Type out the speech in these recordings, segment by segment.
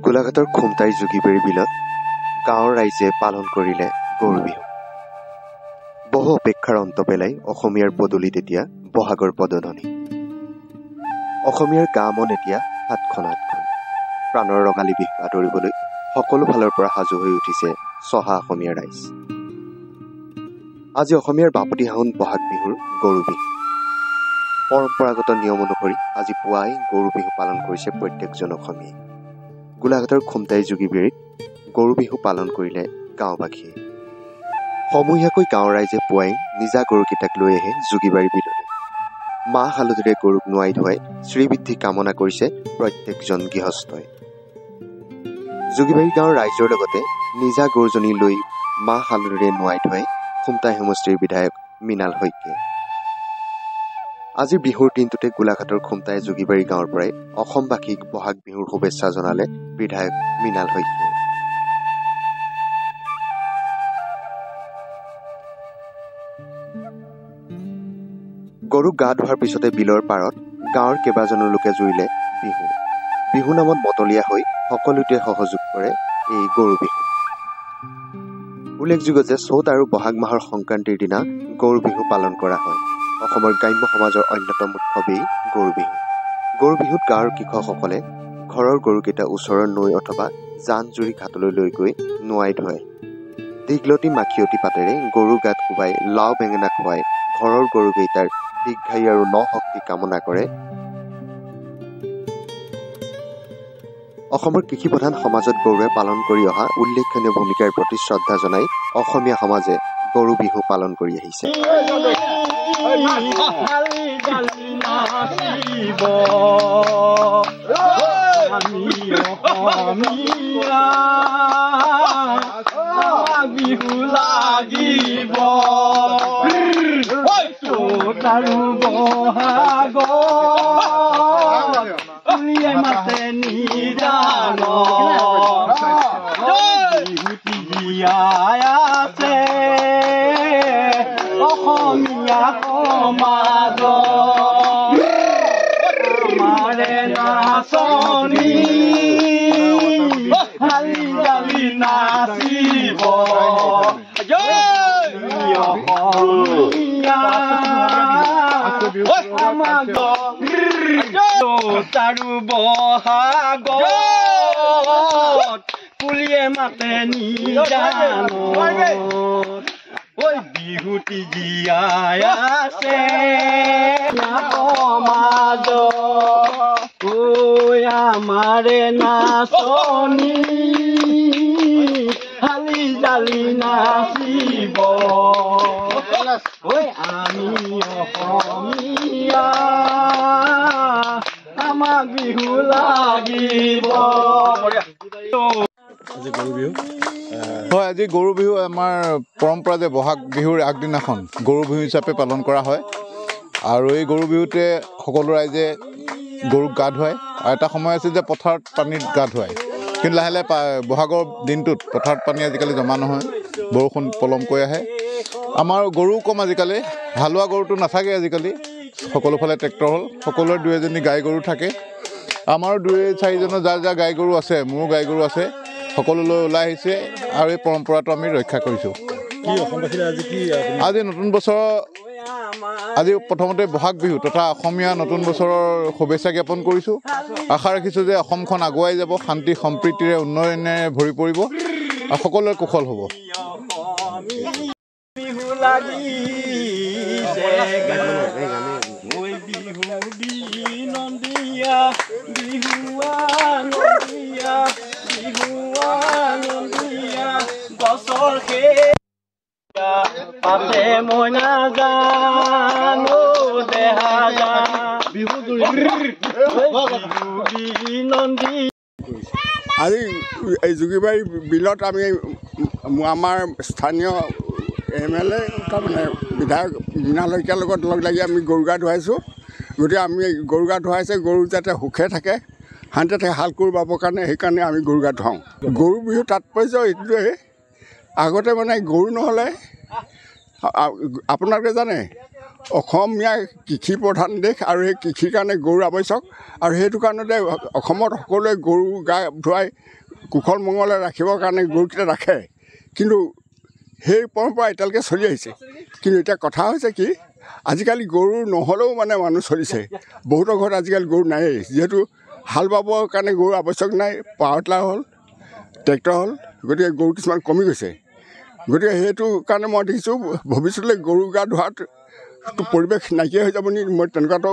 গোলাঘাটৰ খুমটাই যোগীবেৰী বিলত গাঁৱৰ ৰাইজে পালন কৰিলে গৰু বিহু। বহু অপেক্ষাৰ অন্ত পেলাই অসমীয়াৰ পদূলিত এতিয়া বহাগৰ পদধনি। অসমীয়াৰ গা মন এতিয়া হাতখন। প্ৰাণৰ ৰঙালী বিহু আদৰিবলৈ সকলো ফালৰ পৰা সাজু হৈ উঠিছে চহা অসমীয়া ৰাইজ। আজি অসমীয়াৰ বাপতি সাহোন বহাগ বিহুৰ গৰু বিহু। পৰম্পৰাগত নিয়ম অনুসৰি আজি পুৱাই গৰু বিহু পালন কৰিছে প্ৰত্যেকজন অসমীয়াই। গোলাঘাটৰ খুমটাই যোগীবেৰীত গৰু বিহু পালন কৰিলে গাঁওবাসীয়ে। সমূহীয়াকৈ গাঁৱৰ ৰাইজে পুৱাই নিজা গৰুকেইটাক লৈ আহে যোগীবাৰী বিললৈ। মাহ হালধিৰে গৰুক নোৱাই ধুৱাই শ্ৰীবৃদ্ধি কামনা কৰিছে প্ৰত্যেকজন গৃহস্থই। যোগীবাৰী গাঁৱৰ ৰাইজৰ লগতে নিজা গৰুজনী লৈ মাহ হালধিৰে নোৱাই ধুৱাই খুমটাই সমষ্টিৰ বিধায়ক মৃণাল শইকীয়াই। আজিৰ বিহুৰ দিনটোতে গোলাঘাটৰ খুমটাই যোগীবাৰী গাঁৱৰ পৰাই অসমবাসীক বহাগ বিহুৰ শুভেচ্ছা জনালে বিধায়ক মৃণাল শইকীয়াই। গৰুক গা ধোৱাৰ পিছতে বিলৰ পাৰত গাঁৱৰ কেইবাজনো লোকে জুৰিলে বিহু। বিহু নামত মতলীয়া হৈ সকলোতে সহযোগ কৰে এই গৰু বিহু। উল্লেখযোগ্য যে চ'ত আৰু বহাগ মাহৰ সংক্ৰান্তিৰ দিনা গৰু বিহু পালন কৰা হয়। অসমৰ গ্ৰাম্য সমাজৰ অন্যতম উৎসৱেই গৰু বিহু। গৰু বিহুত গাঁৱৰ কৃষকসকলে ঘৰৰ গৰুকেইটা ওচৰৰ নৈ অথবা জান জুৰি ঘাটলৈ লৈ গৈ নোৱাই ধুৱায়। দীঘলতি মাখিয়তী পাতেৰে গৰুৰ গাত কোবাই লাও বেঙেনা খুৱাই ঘৰৰ গৰুকেইটাৰ দীৰ্ঘায়ু আৰু নশক্তি কামনা কৰে। অসমৰ কৃষিপ্ৰধান সমাজত গৰুৱে পালন কৰি অহা উল্লেখনীয় ভূমিকাৰ প্ৰতি শ্ৰদ্ধা জনাই অসমীয়া সমাজে গৰু বিহু পালন কৰি আহিছে। অসমীয়া সমাজ আমাৰে নাচনী হালি জালি নাচিব তাৰু বহাগত কুলিয়ে মাতে নিজানত ঐ বিহুটি জীয়াই আছে সমাজ ঐ আমাৰে নাচনী হালি জালি নাচিব ঐ আমি অসমীয়া আমাক বিহু লাগিব। হয়, আজি গৰু বিহু আমাৰ পৰম্পৰা যে বহাগ বিহুৰ আগদিনাখন গৰু বিহু হিচাপে পালন কৰা হয়। আৰু এই গৰু বিহুতে সকলো ৰাইজে গৰুক গা ধুৱায়। আৰু এটা সময় আছিল যে পথাৰত পানীত গা ধুৱায়, কিন্তু লাহে লাহে বহাগৰ দিনটোত পথাৰত পানী আজিকালি জমা নহয়, বৰষুণ পলমকৈ আহে। আমাৰ গৰুও কম, আজিকালি হালোৱা গৰুটো নাথাকে। আজিকালি সকলোফালে ট্ৰেক্টৰ হ'ল, সকলোৰে দুই এজনী গাই গৰু থাকে। আমাৰো দুই চাৰিজনৰ যাৰ যাৰ গাই গৰু আছে, মোৰো গাই গৰু আছে, সকলোলৈ ওলাই আহিছে আৰু এই পৰম্পৰাটো আমি ৰক্ষা কৰিছোঁ। আজি নতুন বছৰ, আজি প্ৰথমতে বহাগ বিহু তথা অসমীয়া নতুন বছৰৰ শুভেচ্ছা জ্ঞাপন কৰিছোঁ। আশা ৰাখিছোঁ যে অসমখন আগুৱাই যাব, শান্তি সম্প্ৰীতিৰে উন্নয়নেৰে ভৰি পৰিব আৰু সকলোৰে কুশল হ'ব। পাতে মই নাজানো দেহা আজি এই যোগীবাৰী বিলত আমি আমাৰ স্থানীয় MLA তাৰমানে বিধায়ক মৃণাল শইকীয়াৰ লগত লগ লাগি আমি গৰু গা ধুৱাইছোঁ। গতিকে আমি গৰু গা ধুৱাইছে গৰু যাতে সুখে থাকে, শান্তিতে থাকে, হাল কোৰ বাবৰ কাৰণে, সেইকাৰণে আমি গৰু গা ধুৱাওঁ। গৰু বিহু তাৎপৰ্য এইটোৱে, আগতে মানে গৰু নহ'লে আপোনালোকে জানে অসমীয়া কৃষি প্ৰধান দেশ আৰু সেই কৃষিৰ কাৰণে গৰু আৱশ্যক আৰু সেইটো কাৰণতে অসমত সকলোৱে গৰু গা ধুৱাই কুশল মংগলে ৰাখিবৰ কাৰণে গৰুকেইটা ৰাখে কিন্তু সেই পৰম্পৰা এতিয়ালৈকে চলি আহিছে কিন্তু এতিয়া কথা হৈছে কি আজিকালি গৰু নহ'লেও মানে মানুহ চলিছে বহুতৰ ঘৰত আজিকালি গৰু নায়েই যিহেতু হাল বাবৰ কাৰণে গৰু আৱশ্যক নাই পাৱাৰ টিলাৰ হ'ল ট্ৰেক্টৰ হ'ল গতিকে গৰু কিছুমান কমি গৈছে গতিকে সেইটো কাৰণে মই দেখিছোঁ ভৱিষ্যতলৈ গৰু গা ধোৱাটো পৰিৱেশ নাইকিয়া হৈ যাব নেকি মই তেনেকুৱাটো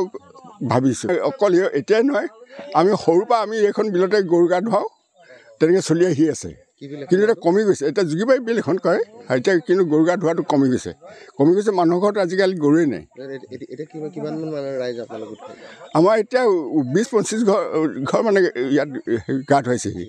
ভাবিছোঁ অকল এতিয়াই নহয় আমি সৰুৰ পৰা আমি এইখন বিলতে গৰু গা ধুৱাওঁ তেনেকৈ চলি আহি আছে কিন্তু এতিয়া কমি গৈছে এতিয়া যোগীবাৰী বিল এখন কয় এতিয়া কিন্তু গৰু গা ধোৱাটো কমি গৈছে মানুহৰ ঘৰত আজিকালি গৰুৱে নাই আমাৰ এতিয়া 20-25 ঘৰ মানে ইয়াত গা ধুৱাইছেহি